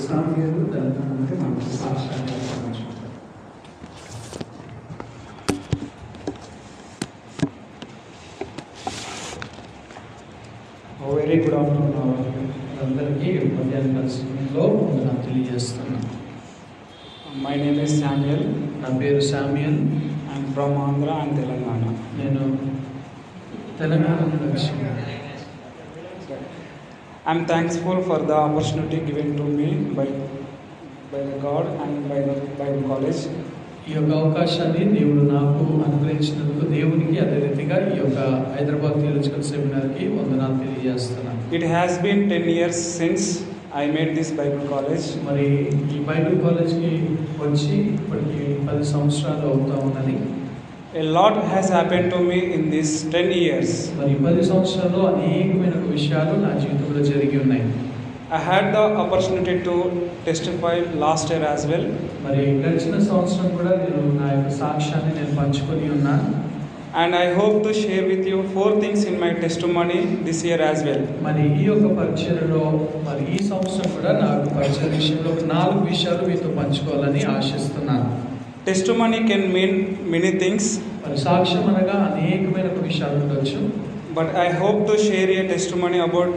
సామ్యలు దాని మనకు సాక్ష్యాన్ని ఇవ్వచ్చు. వెరీ గుడ్ ఆఫ్టర్నూన్ అందరికీ మధ్యాహ్న సమయంలో నాకు తెలియజేస్తున్నాను. My name is Samuel. నా పేరు Samuel. I'm from Andhra and Telangana. నేను తెలంగాణ నుండి వచ్చాను. I'm thankful for the opportunity given to me by the God and by the Bible college. ఈ యొక్క అవకాశాన్ని దేవుడు నాకు అనుగ్రహించినందుకు దేవునికి, అదే రీతిగా ఈ యొక్క హైదరాబాద్ థియాలజికల్ సెమినార్కి వందనాలు తెలియజేస్తున్నాను. It has been 10 years since I made this Bible college. మరి ఈ బైబిల్ కాలేజ్కి వచ్చి ఇప్పటికి 10 సంవత్సరాలు అవుతా ఉన్నది. A lot has happened to me in these 10 years. మరి 10 సంవత్సరాల్లో అనేకమైన విషయాలు నా జీవితంలో జరిగి ఉన్నాయి. I had the opportunity to testify last year as well. మరి గడిచిన సంవత్సరం కూడా నేను నా యొక్క సాక్ష్యాన్ని నేను పంచుకొని ఉన్నాను. And I hope to share with you 4 things in my testimony this year as well. మరి ఈ యొక్క పరిచర్యలో మరి ఈ సంవత్సరం కూడా నా యొక్క పరిచర్య విషయంలో 4 విషయాలు మీతో పంచుకోవాలని ఆశిస్తున్నాను. Testimony can mean many things. మరి సాక్ష్యం అనగా అనేకమైన విషయాలు ఉండొచ్చు. But I hope to share a testimony about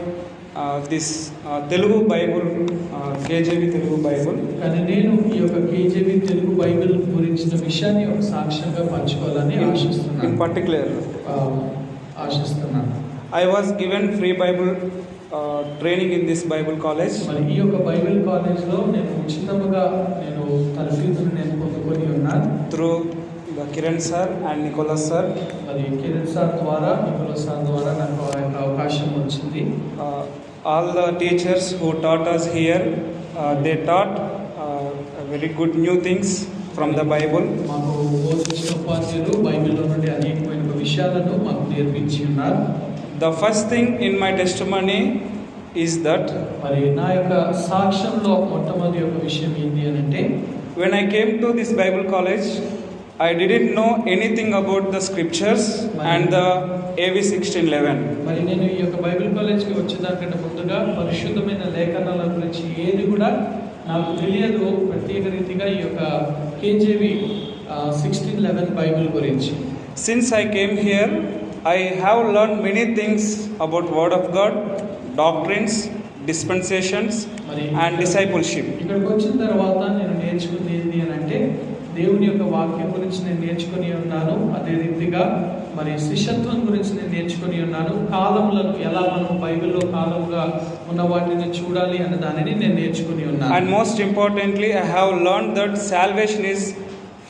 this Telugu Bible, KJV Telugu Bible. కానీ నేను ఈ యొక్క KJV తెలుగు బైబిల్ గురించిన విషయాన్ని ఒక సాక్ష్యంగా పంచుకోవాలని ఆశిస్తున్నాను. In particular, ఆశిస్తున్నాను. I was given free Bible training in this Bible college. మరి ఈ యొక్క బైబిల్ కాలేజ్లో నేను ఉచితంగా నేను తరగతులను నేను పొందుకొని ఉన్నాను. Through the Kiran sir and Nicholas sir. మరి కిరణ్ సార్ ద్వారా, నికోలస్ సార్ ద్వారా నాకు ఆ యొక్క అవకాశం వచ్చింది. All the teachers who taught us here, they taught very good new things from the Bible. మాకు బోధించిన ఉపాధ్యాయులు బైబిల్లో నుండి అనేకమైన విషయాలను మాకు నేర్పించి ఉన్నారు. The first thing in my testimony is that మరి నా యొక్క సాక్ష్యంలో మొట్టమొదటి యొక్క విషయం ఏంటి అని అంటే, when I came to this Bible college, I didn't know anything about the scriptures and the AV 1611. మరి నేను ఈ యొక్క బైబిల్ కాలేజ్కి వచ్చేదానికంటే ముందుగా పరిశుద్ధమైన లేఖనాల గురించి ఏది కూడా నాకు తెలియదు. ప్రత్యేక రీతిగా ఈ యొక్క KJV 1611 బైబిల్ గురించి. Since I came here, I have learned many things about Word of God, doctrines, dispensations and discipleship. ఇక్కడికి వచ్చిన తర్వాత నేను నేర్చుకుంది ఏంటి అని అంటే, దేవుని యొక్క వాక్యం గురించి నేను నేర్చుకొని ఉన్నాను. అదే రీతిగా మరి శిష్యత్వం గురించి నేను నేర్చుకొని ఉన్నాను. కాలములను ఎలా మనం బైబిల్లో కాలముగా ఉన్న వాటిని చూడాలి అన్న దానిని నేను నేర్చుకొని ఉన్నాను. And most importantly, I have learned that salvation is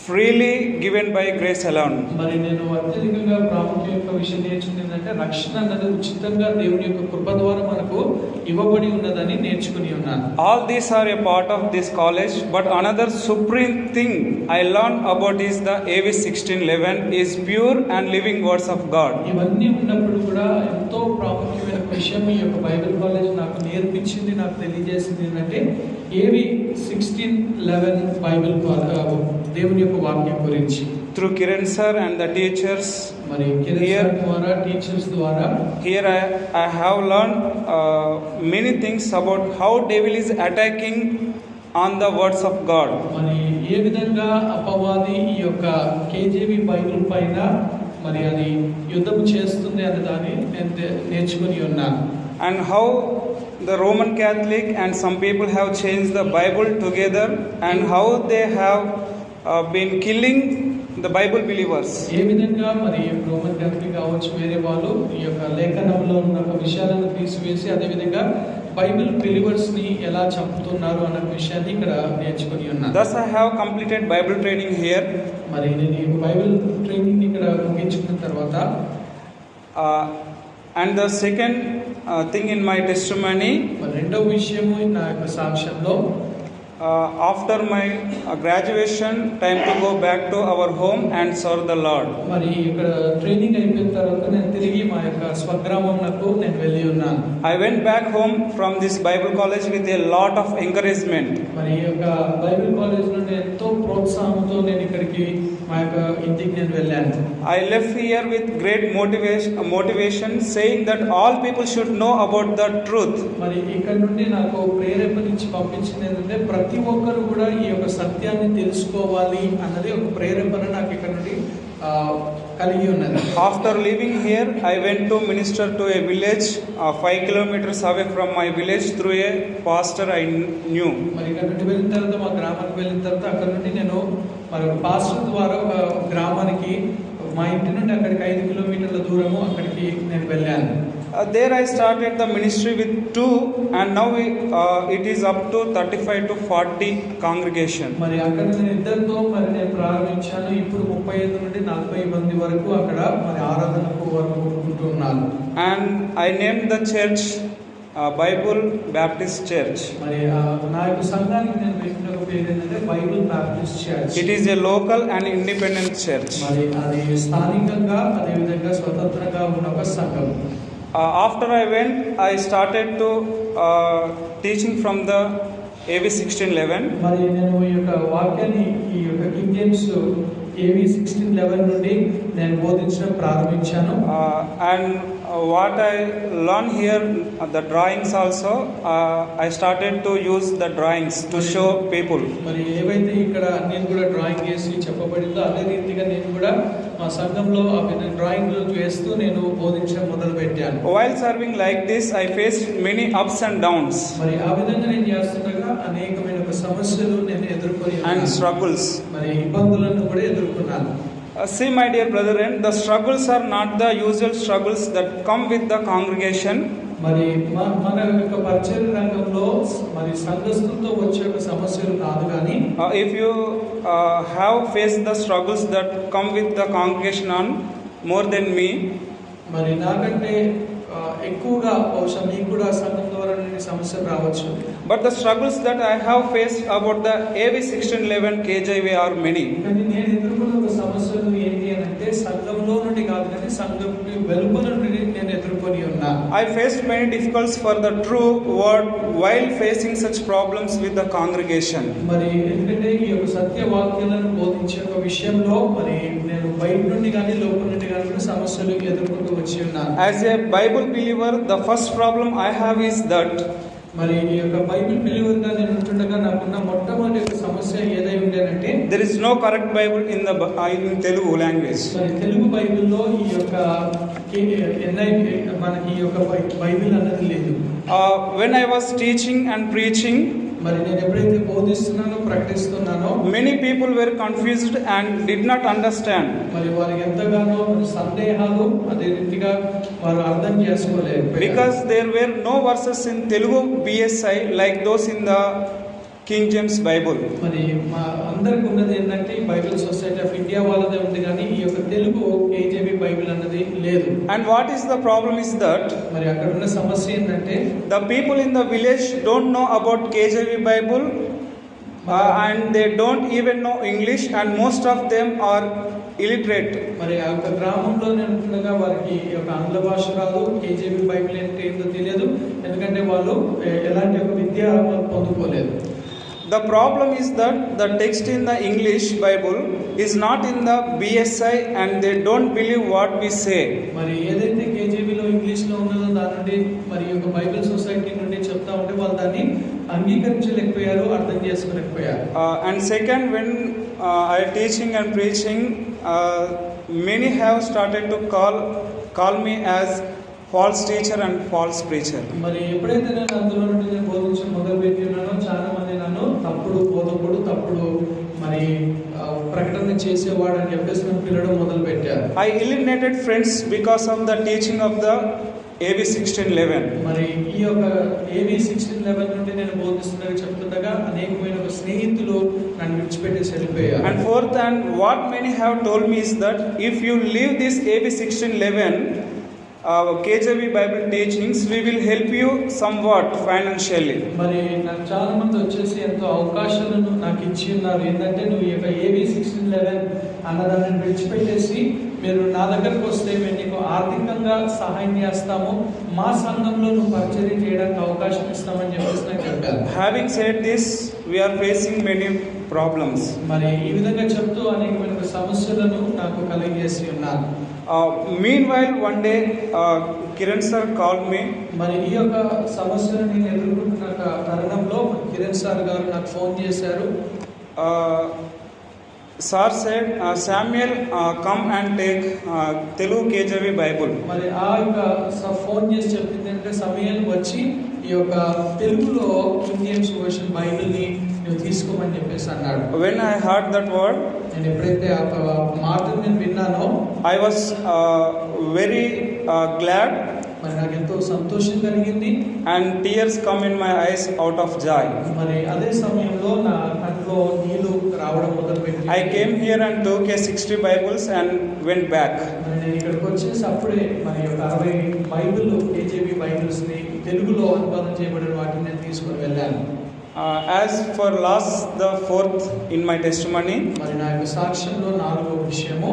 freely given by grace alone. మరి నేను అత్యధికంగా ప్రాముఖ్య యొక్క విషయం నేర్చుకుంది ఏంటంటే, రక్షణ అన్నది ఉచితంగా దేవుని యొక్క కృప ద్వారా మనకు ఇవ్వబడి ఉన్నదని నేర్చుకుని ఉన్నాను. All these are a part of this college, but another supreme thing I learned about is the AV 1611 is pure and living words of God. ఇవన్నీ ఉన్నప్పుడు కూడా ఎంతో ప్రాముఖ్యమైన విషయం ఈ యొక్క బైబిల్ కాలేజ్ నాకు నేర్పించింది, నాకు తెలియజేసింది ఏంటంటే, AV 1611 బైబిల్ దేవుని యొక్క వాక్యం గురించి. Through Kiran sir and the teachers, మరి కిరణ్ సార్ ద్వారా, టీచర్స్ ద్వారా here I have learned many things about how devil is attacking on the words of God. మరి ఏ విధంగా అపవాది ఈ యొక్క KJV బైబిల్ పైన మరి అది యుద్ధం చేస్తుంది అనే దాన్ని నేను నేర్చుకుని ఉన్నాను. And how the Roman Catholic and some people have changed the Bible together and how they have been killing the Bible believers. ఏ విధంగా మరి రోమన్ క్యాథలిక్ కావచ్చు, వేరే వాళ్ళు ఈ యొక్క లేఖనంలో ఉన్న విషయాలను తీసివేసి అదే విధంగా బైబిల్ బిలీవర్స్ ని ఎలా చంపుతున్నారు అన్న విషయాన్ని ఇక్కడ నేర్చుకుని ఉన్నాను. Thus I have completed Bible training here. మరి నేను ఈ బైబిల్ ట్రైనింగ్ ఇక్కడ ముగించుకున్న తర్వాత and the second thing in my testimony, మరి రెండవ విషయము నా యొక్క సాక్ష్యంలో, after my graduation, time to go back to our home and serve the Lord. మరి ఇక్కడ ట్రైనింగ్ అయిపోయిన తర్వాత నేను తిరిగి మా యొక్క స్వగ్రామంకు నేను వెళ్ళి ఉన్నాను. I went back home from this Bible college with a lot of encouragement. మరి ఈ యొక్క బైబిల్ కాలేజ్ నుండి ఎంతో ప్రోత్సాహంతో నేను ఇక్కడికి మా మా యొక్క ఇంటికి నేను వెళ్ళాను. I left here with great motivation saying that all people should know about the truth. మరి ఇక్కడ నుండి నాకు ప్రేరేపణించి పంపించింది ఏంటంటే ప్రతి ఒక్కరు కూడా ఈ యొక్క సత్యాన్ని తెలుసుకోవాలి అన్నది ఒక ప్రేరేపణ నాకు ఇక్కడ నుండి కలిగి ఉన్నది. After leaving here, I went to minister to a village 5 kilometers away from my village through a pastor I knew. మరి ఇక్కడ నుండి వెళ్ళిన తర్వాత మా గ్రామానికి వెళ్ళిన తర్వాత అక్కడ నుండి నేను మరి పాస్టర్ ద్వారా ఒక గ్రామానికి మా ఇంటి నుండి అక్కడికి 5 కిలోమీటర్ల దూరము అక్కడికి నేను వెళ్ళాను. There I started the ministry with 2 and now it is up to 35 to 40 congregation. మరి అక్కడ నేను ఇద్దరితో మరి నేను ప్రారంభించాను. ఇప్పుడు 35 నుండి 40 మంది వరకు అక్కడ మరి ఆరాధనకు వరకు ఉంటున్నాను. And I named the church Bible Baptist Church. మరి నా యొక్క సంఘానికి నేను పెట్టిన ఒక పేరు ఏంటంటే Bible Baptist church. It is a local and independent church. మరి అది స్థానికంగా అదే విధంగా స్వతంత్రంగా ఉన్న ఒక సంఘం. After I went, I started to teaching from the AV 1611. మరి నేను ఈ యొక్క వాక్యాన్ని ఈ యొక్క కింగ్ జేమ్స్ AV 1611 నుండి నేను బోధించడం ప్రారంభించాను. And what I learned here, the drawings also, I started to use the drawings to show people. మరి ఏవైతే ఇక్కడ నేను కూడా డ్రాయింగ్ చేసి చెప్పబడిందో అదే రీతిగా నేను కూడా మా సంఘంలో ఆ డ్రాయింగ్లు వేస్తూ నేను బోధించడం మొదలు పెట్టాను. While serving like this, I faced many ups and downs. మరి ఆ విధంగా నేను చేస్తుండగా అనేకమైన సమస్యలు నేను ఎదుర్కొని and struggles. మరి ఇబ్బందులను కూడా ఎదుర్కొన్నాను. See my dear brethren, the struggles are not the usual struggles that come with the congregation. మరి మన యొక్క పరిచర్య రంగంలో మరి సంఘస్థులతో వచ్చే ఒక సమస్యలు కాదు కానీ If you have faced the struggles that come with the congregation on more than me, మరి నాకంటే ఎక్కువగా బహుశా మీకు కూడా సంఘం ద్వారా నుండి సమస్యలు రావచ్చు. but the struggles that I have faced about the AV 1611 KJV are many. కానీ నేను ఎదుర్కొన్న ఒక సమస్యలు ఏంటి అని అంటే సంఘంలో నుండి కాదు కానీ సంఘం వెలుపల నుండి నేను ఎదుర్కొని ఉన్నా. I faced many difficulties for the true word while facing such problems with the congregation. మరి ఎందుకంటే ఈ యొక్క సత్య వాక్యాలను బోధించే ఒక విషయంలో మరి నేను బయట నుండి కానీ లోపల నుండి కానీ కూడా సమస్యలు ఎదుర్కొంటూ వచ్చి ఉన్నాను. As a Bible believer, the first problem I have is that మరి ఈ యొక్క బైబిల్ బిలీవర్ గా నేను ఉంటుండగా నాకున్న మొట్టమొదటి సమస్య ఏదై ఉండేనంటే there is no correct Bible in Telugu language. మరి తెలుగు బైబిల్లో ఈ యొక్క మనకి ఈ యొక్క బైబిల్ అన్నది లేదు. When I was teaching and preaching, మరి నేను ఎప్పుడైతే బోధిస్తున్నానో ప్రకటిస్తున్నానో many people were confused and did not understand. మరి వారికి ఎంతగానో సందేహాలు అదే రీతిగా వారు అర్థం చేసుకోలేరు. Because there were no verses in Telugu BSI like those in the King James Bible. మరి మా అందరికి ఉన్నది ఏంటంటే బైబిల్ సొసైటీ ఆఫ్ ఇండియా వాళ్ళదే ఉంది కానీ ఈ యొక్క తెలుగు KJV బైబిల్ అన్నది లేదు. And what is the problem is that మరి అక్కడ ఉన్న సమస్య ఏంటంటే the people in the village don't know about KJV Bible and they don't even know English and most of them are illiterate. మరి ఆ యొక్క గ్రామంలో ఉంటుండగా వారికి ఈ యొక్క ఆంగ్ల భాష రాదు, KJV బైబిల్ అంటే ఏంటో తెలియదు, ఎందుకంటే వాళ్ళు ఎలాంటి ఒక విద్య పొందుకోలేదు. The problem is that the text in the English Bible is not in the BSI and they don't believe what we say. మరి ఏదైతే KJV లో ఇంగ్లీష్ లో ఉన్నదో దాని నుండి మరి యొక్క బైబిల్ సొసైటీ నుండి చెప్తా ఉంటే వాళ్ళు దాన్ని అంగీకరించలేకపోయారు, అర్థం చేసుకోలేకపోయారు. And second, when I teaching and preaching, many have started to call me as false teacher and false preacher. మరి ఎప్పుడైతే నేను అందులో నుండి నేను బోధించడం మొదలు పెట్టినానో చాలా మంది నన్ను తప్పుడు బోధకుడు, తప్పుడు మరి ప్రకటన చేసేవాడు అని చెప్పేసి నన్ను పిలవడం మొదలు పెట్టారు. I eliminated friends because of the teaching of the AV 1611. మరి ఈ యొక్క AV 1611 నుండి నేను బోధిస్తున్నది చెప్తుండగా అనేకమైన స్నేహితులు నన్ను విడిచిపెట్టేసి వెళ్ళిపోయారు. And fourth, and what many have told me is that if you leave this AV 1611 KJV Bible teachings, we will help you somewhat financially. మరి నాకు చాలా మంది వచ్చేసి ఎంతో అవకాశాలను నాకు ఇచ్చి ఉన్నారు. ఏంటంటే నువ్వు ఈ యొక్క AV 1611 అన్నదాన్ని విడిచిపెట్టేసి మీరు నా దగ్గరకు వస్తే మేము నీకు ఆర్థికంగా సహాయం చేస్తాము, మా సంఘంలో నువ్వు పరిచర్య చేయడానికి అవకాశం ఇస్తామని చెప్పేసి నాకు చెప్పారు. Having said this, we are facing many problems. మరి ఈ విధంగా చెప్తూ అనేకమైన సమస్యలను నాకు కలిగజేసి ఉన్నారు. Meanwhile, one day, Kiran sir called me. మరి ఈ యొక్క సమస్యను నేను ఎదుర్కొంటున్న తరుణంలో కిరణ్ సార్ గారు నాకు ఫోన్ చేశారు. Sir said, Samuel, come and take Telugu KJV Bible. మరి ఆ యొక్క ఫోన్ చేసి చెప్పింది అంటే సమయం వచ్చి ఈ యొక్క తెలుగులో కింగ్ జేమ్స్ వర్షన్ బైబిల్ ని నువ్వు తీసుకోమని చెప్పేసి అన్నాడు. When I heard that word, నేను ఎప్పుడైతే ఆ మాటను నేను విన్నానో I was very glad. మరి నాకు ఎంతో సంతోషం కలిగింది. And tears come in my eyes out of joy. మరి అదే సమయంలో నా కంట్లో నీళ్లు రావడం మొదలుపెట్టింది. I came here and took a 60 Bibles and went back. మరి నేను ఇక్కడికి వచ్చేసి అప్పుడే మరి ఒక 60 బైబిల్ కేజీబీ బైబిల్స్ ని తెలుగులో అనువాదం చేయబడిన వాటిని నేను తీసుకొని వెళ్ళాను. As for last the fourth in my testimony, మరి నా యొక్క సాక్ష్యంలో 4వ విషయము,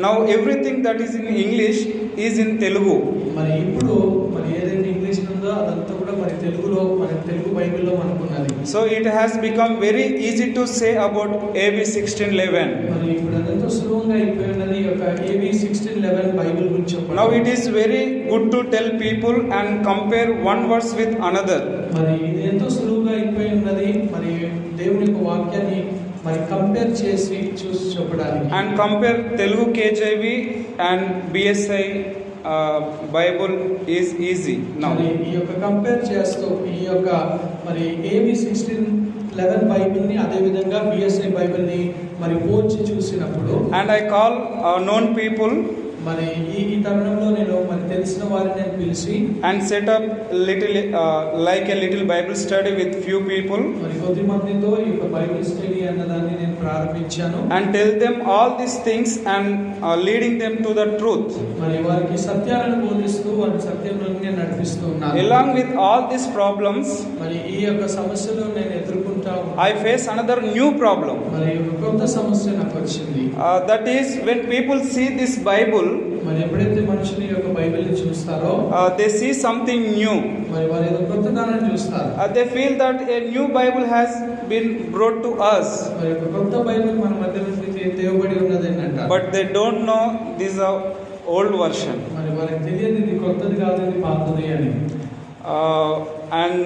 now everything that is in English is in Telugu. మరి ఇప్పుడు మరి ఏదైతే ఇంగ్లీష్ ఉందో అదంతా కూడా మరి తెలుగులో మరి తెలుగు బైబిల్లో మనకున్నది. So it has become very easy to say about AB 1611. మరి ఇప్పుడు అదంతా సులువుగా అయిపోయినది ఒక AB 1611 బైబిల్ గురించి చెప్పడం. Now it is very good to tell people and compare one verse with another. మరి ఇది ఎంతో సులువుగా అయిపోయినది మరి దేవుని యొక్క వాక్యాన్ని మరి కంపేర్ చేసి చూసి చెప్పడానికి. And compare Telugu KJV and BSI Bible is easy now. మరి ఈ యొక్క కంపేర్ చేస్తూ ఈ యొక్క మరి AB 1611 బైబిల్ ని అదే విధంగా BSI బైబిల్ ని మరి పోల్చి చూసినప్పుడు, and I call known people మరి ఈ తరుణంలో నేను మరి తెలిసిన వారిని నేను పిలిచి and set up little like a little Bible study with few people మరి కొద్ది మందితో ఈ యొక్క బైబిల్ స్టడీ అన్నదాన్ని నేను ప్రారంభించాను. and tell them all these things and leading them to the truth. మరి వారికి సత్యాలను బోధిస్తూ వారి సత్యంలోకి నేను నడిపిస్తూ ఉన్నాను. Along with all these problems, మరి ఈ యొక్క సమస్యలు నేను ఎదుర్కొంటా I face another new problem. మరి ఒక కొత్త సమస్య నాకు వచ్చింది. That is, when people see this Bible, మరి ఎప్పుడైతే మనుషులు ఈ యొక్క బైబిల్ ని చూస్తారో they see something new. మరి వారు ఏదో కొత్తదాన్ని చూస్తారు. They feel that a new Bible has been brought to us, మరి ఒక కొత్త బైబిల్ మన మధ్యలోకి తేవబడి ఉన్నది అని అంటారు. but they don't know this is old version. మరి వారికి తెలియదు ఇది కొత్తది కాదు, ఇది పాతది అని. And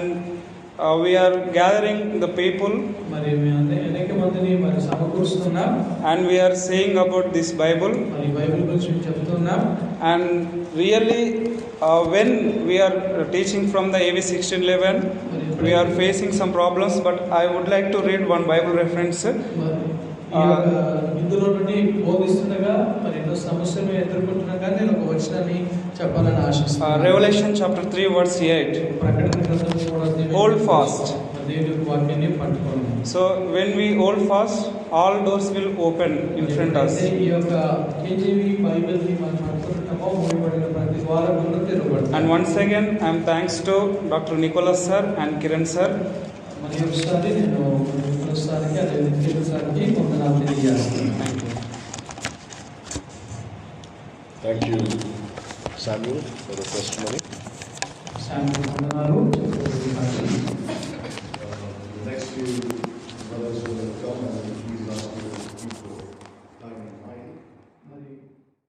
we are gathering the people మరి మేము అనేక మందిని మరి సమకూరుస్తున్నాం. and we are saying about this Bible. మరి బైబిల్ గురించి చెప్తున్నాం. And really, when we are teaching from the AB 1611, we are facing some problems, but I would like to read one Bible reference. ఇందులో నుండి బోధిస్తుండగా మరి ఎన్నో సమస్యలు ఎదుర్కొంటున్నాగా నేను ఒక వచనాన్ని చెప్పాలని ఆశిస్తున్నాను. Revelation chapter 3 verse 8. ప్రకటన గ్రంథం 3వ Hold fast. దేవుని వాక్యాన్ని పట్టుకోండి. So when we hold fast, all doors will open in front of us. ఈ యొక్క కేజీవి బైబిల్ ని మనం పట్టుకుంటామో మూయబడిన ప్రతి ద్వారం తెరవబడుతుంది. And once again, I am thanks to Dr. Nicholas sir and Kiran sir. మరి ఒకసారి నేను నికోలస్ సార్కి అదే కిరణ్ సార్కి వందనాలు తెలియజేస్తున్నాను. Thank you, Samuel, for the testimony. శాంతి వందనాలు. The next few brothers will come and please ask you